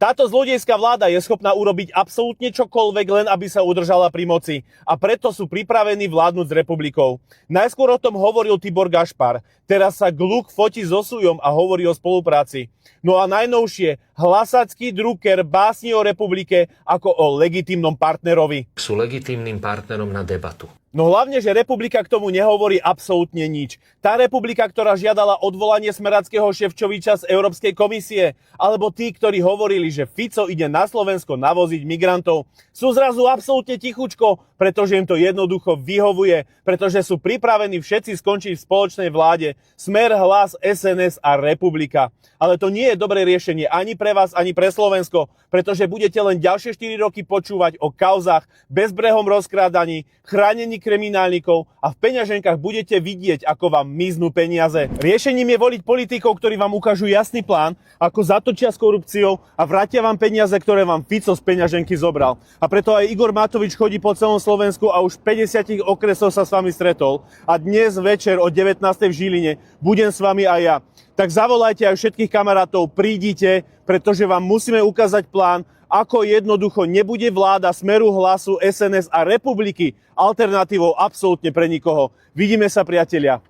Táto zlodejská vláda je schopná urobiť absolútne čokoľvek, len aby sa udržala pri moci. A preto sú pripravení vládnuť s republikou. Najskôr o tom hovoril Tibor Gašpar. Teraz sa Gluk fotí so Sujom a hovorí o spolupráci. No a najnovšie, Hlasacký Drucker básni o republike ako o legitímnom partnerovi. Sú legitímnym partnerom na debatu. No hlavne, že republika k tomu nehovorí absolútne nič. Tá republika, ktorá žiadala odvolanie Smeradského Šefčoviča z Európskej komisie, alebo tí, ktorí hovorili, že Fico ide na Slovensko navoziť migrantov, sú zrazu absolútne tichučko, pretože im to jednoducho vyhovuje, pretože sú pripravení všetci skončiť v spoločnej vláde Smer, Hlas, SNS a Republika. Ale to nie je dobré riešenie ani pre vás, ani pre Slovensko, pretože budete len ďalšie 4 roky počúvať o kauzách, bezbrehom rozkrádaní, chránení kriminálnikov a v peňaženkách budete vidieť, ako vám miznú peniaze. Riešením je voliť politikov, ktorí vám ukážu jasný plán, ako zatočia s korupciou a vrátia vám peniaze, ktoré vám Fico z peňaženky zobral. A preto aj Igor Matovič chodí po celom Slovensku a už v 50 okresoch sa s vami stretol. A dnes večer o 19. v Žiline budem s vami aj ja. Tak zavolajte aj všetkých kamarátov, prídite, pretože vám musíme ukázať plán, ako jednoducho nebude vláda Smeru, Hlasu, SNS a Republiky alternatívou absolútne pre nikoho. Vidíme sa, priatelia.